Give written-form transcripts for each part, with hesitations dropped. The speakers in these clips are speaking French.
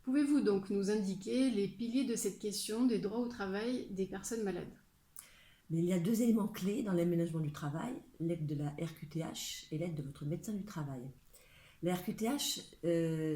Pouvez-vous donc nous indiquer les piliers de cette question des droits au travail des personnes malades? Mais il y a deux éléments clés dans l'aménagement du travail, l'aide de la RQTH et l'aide de votre médecin du travail. La RQTH,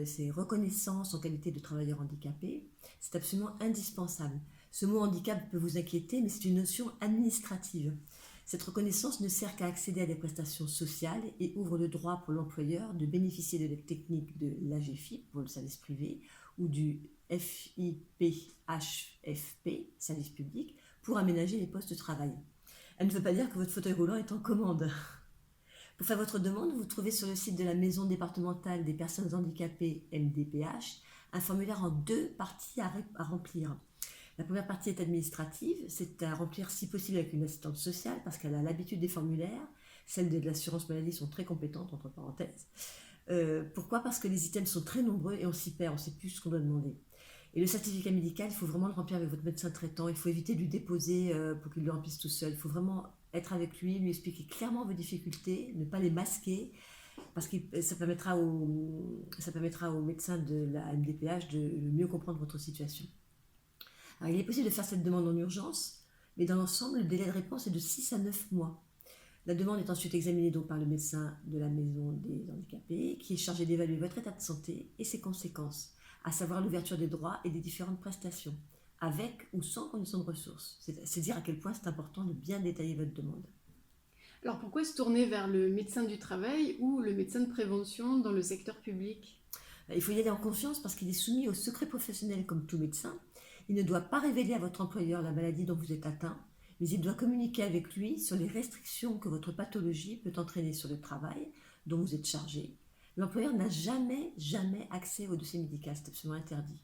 c'est reconnaissance en qualité de travailleur handicapé. C'est absolument indispensable. Ce mot handicap peut vous inquiéter, mais c'est une notion administrative. Cette reconnaissance ne sert qu'à accéder à des prestations sociales et ouvre le droit pour l'employeur de bénéficier de l'aide technique de l'AGFIP pour le service privé ou du FIPHFP, service public, pour aménager les postes de travail. Elle ne veut pas dire que votre fauteuil roulant est en commande. Pour faire votre demande, vous trouvez sur le site de la Maison départementale des personnes handicapées, MDPH, un formulaire en deux parties à remplir. La première partie est administrative, c'est à remplir si possible avec une assistante sociale parce qu'elle a l'habitude des formulaires. Celles de l'assurance maladie sont très compétentes, entre parenthèses. Pourquoi? Parce que les items sont très nombreux et on s'y perd, on ne sait plus ce qu'on doit demander. Et le certificat médical, il faut vraiment le remplir avec votre médecin traitant. Il faut éviter de lui déposer pour qu'il le remplisse tout seul. Il faut vraiment être avec lui expliquer clairement vos difficultés, ne pas les masquer, parce que ça permettra au médecin de la MDPH de mieux comprendre votre situation. Alors, il est possible de faire cette demande en urgence, mais dans l'ensemble, le délai de réponse est de 6 à 9 mois. La demande est ensuite examinée donc par le médecin de la maison des handicapés, qui est chargé d'évaluer votre état de santé et ses conséquences, à savoir l'ouverture des droits et des différentes prestations, avec ou sans condition de ressources. C'est dire à quel point c'est important de bien détailler votre demande. Alors pourquoi se tourner vers le médecin du travail ou le médecin de prévention dans le secteur public? Il faut y aller en confiance parce qu'il est soumis au secret professionnel comme tout médecin. Il ne doit pas révéler à votre employeur la maladie dont vous êtes atteint, mais il doit communiquer avec lui sur les restrictions que votre pathologie peut entraîner sur le travail dont vous êtes chargé. L'employeur n'a jamais accès au dossier médical, c'est absolument interdit.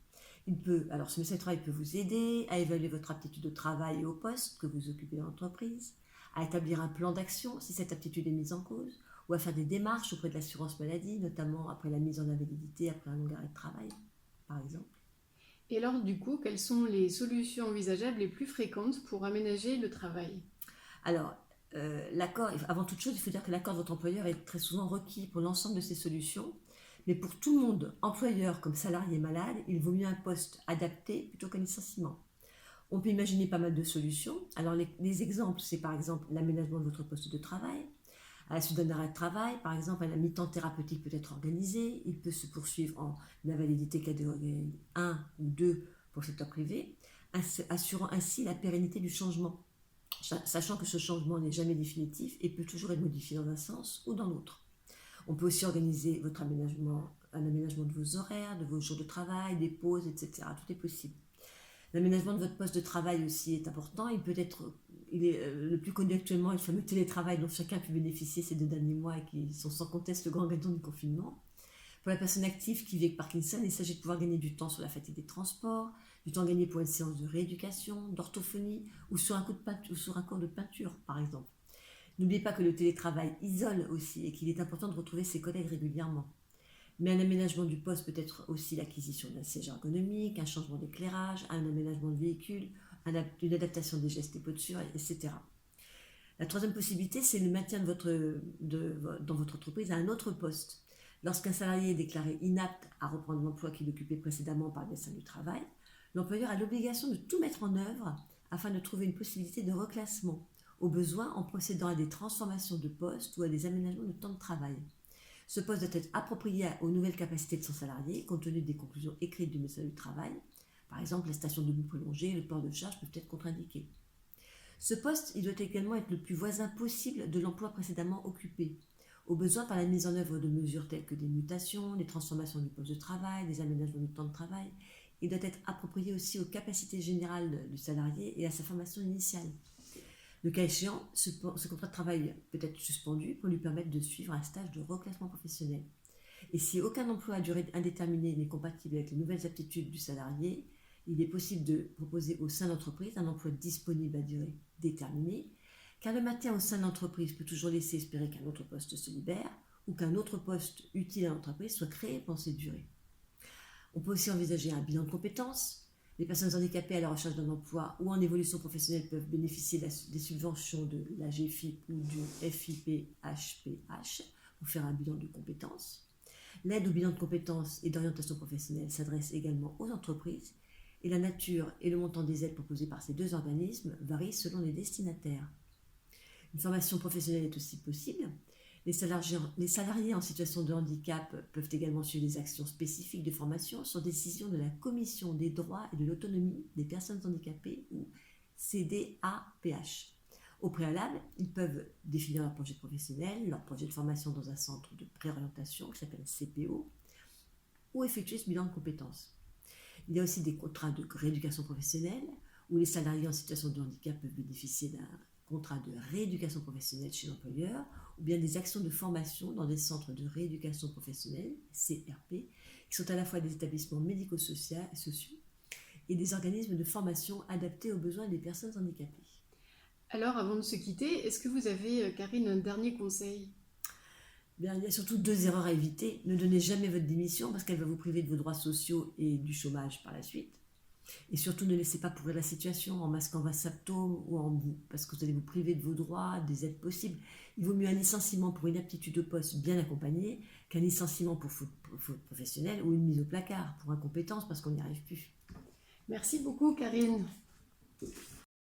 Ce médecin du travail peut vous aider à évaluer votre aptitude au travail et au poste que vous occupez dans l'entreprise, à établir un plan d'action si cette aptitude est mise en cause, ou à faire des démarches auprès de l'assurance maladie, notamment après la mise en invalidité, après un long arrêt de travail, par exemple. Et alors du coup, quelles sont les solutions envisageables les plus fréquentes pour aménager le travail? Alors, avant toute chose, il faut dire que l'accord de votre employeur est très souvent requis pour l'ensemble de ces solutions. Mais pour tout le monde, employeur comme salarié malade, il vaut mieux un poste adapté plutôt qu'un licenciement. On peut imaginer pas mal de solutions. Alors, les exemples, c'est par exemple l'aménagement de votre poste de travail. À la suite d'un arrêt de travail, par exemple, un mi-temps thérapeutique peut être organisé. Il peut se poursuivre en invalidité catégorie 1 ou 2 pour le secteur privé, assurant ainsi la pérennité du changement, sachant que ce changement n'est jamais définitif et peut toujours être modifié dans un sens ou dans l'autre. On peut aussi organiser un aménagement de vos horaires, de vos jours de travail, des pauses, etc. Tout est possible. L'aménagement de votre poste de travail aussi est important. Il est le plus connu actuellement, le fameux télétravail dont chacun a pu bénéficier ces 2 derniers mois et qui sont sans conteste le grand gagnant du confinement. Pour la personne active qui vit avec Parkinson, il s'agit de pouvoir gagner du temps sur la fatigue des transports, du temps gagné pour une séance de rééducation, d'orthophonie ou sur un cours de peinture, par exemple. N'oubliez pas que le télétravail isole aussi et qu'il est important de retrouver ses collègues régulièrement. Mais un aménagement du poste peut être aussi l'acquisition d'un siège ergonomique, un changement d'éclairage, un aménagement de véhicule, une adaptation des gestes et postures, etc. La troisième possibilité, c'est le maintien dans votre entreprise à un autre poste. Lorsqu'un salarié est déclaré inapte à reprendre l'emploi qu'il occupait précédemment par le médecin du travail, l'employeur a l'obligation de tout mettre en œuvre afin de trouver une possibilité de reclassement, au besoin en procédant à des transformations de poste ou à des aménagements de temps de travail. Ce poste doit être approprié aux nouvelles capacités de son salarié, compte tenu des conclusions écrites du médecin du travail. Par exemple, la station debout prolongée, le port de charge peuvent être contre-indiqués. Ce poste, il doit également être le plus voisin possible de l'emploi précédemment occupé, au besoin par la mise en œuvre de mesures telles que des mutations, des transformations du poste de travail, des aménagements du temps de travail. Il doit être approprié aussi aux capacités générales du salarié et à sa formation initiale. Le cas échéant, ce contrat de travail peut être suspendu pour lui permettre de suivre un stage de reclassement professionnel. Et si aucun emploi à durée indéterminée n'est compatible avec les nouvelles aptitudes du salarié, il est possible de proposer au sein de l'entreprise un emploi disponible à durée déterminée, car le maintien au sein de l'entreprise peut toujours laisser espérer qu'un autre poste se libère ou qu'un autre poste utile à l'entreprise soit créé pendant cette durée. On peut aussi envisager un bilan de compétences. Les personnes handicapées à la recherche d'un emploi ou en évolution professionnelle peuvent bénéficier des subventions de l'AGFIP ou du FIPHPH pour faire un bilan de compétences. L'aide au bilan de compétences et d'orientation professionnelle s'adresse également aux entreprises et la nature et le montant des aides proposées par ces deux organismes varient selon les destinataires. Une formation professionnelle est aussi possible. Les salariés en situation de handicap peuvent également suivre des actions spécifiques de formation sur décision de la Commission des droits et de l'autonomie des personnes handicapées ou CDAPH. Au préalable, ils peuvent définir leur projet professionnel, leur projet de formation dans un centre de préorientation qui s'appelle CPO, ou effectuer ce bilan de compétences. Il y a aussi des contrats de rééducation professionnelle où les salariés en situation de handicap peuvent bénéficier d'un contrat de rééducation professionnelle chez l'employeur ou bien des actions de formation dans des centres de rééducation professionnelle, CRP, qui sont à la fois des établissements médico-sociaux et des organismes de formation adaptés aux besoins des personnes handicapées. Alors, avant de se quitter, est-ce que vous avez, Karine, un dernier conseil? Bien, il y a surtout 2 erreurs à éviter. Ne donnez jamais votre démission parce qu'elle va vous priver de vos droits sociaux et du chômage par la suite. Et surtout, ne laissez pas pourrir la situation en masquant vos symptômes ou en boue, parce que vous allez vous priver de vos droits, des aides possibles. Il vaut mieux un licenciement pour inaptitude au poste bien accompagné qu'un licenciement pour faute professionnelle ou une mise au placard pour incompétence parce qu'on n'y arrive plus. Merci beaucoup, Karine.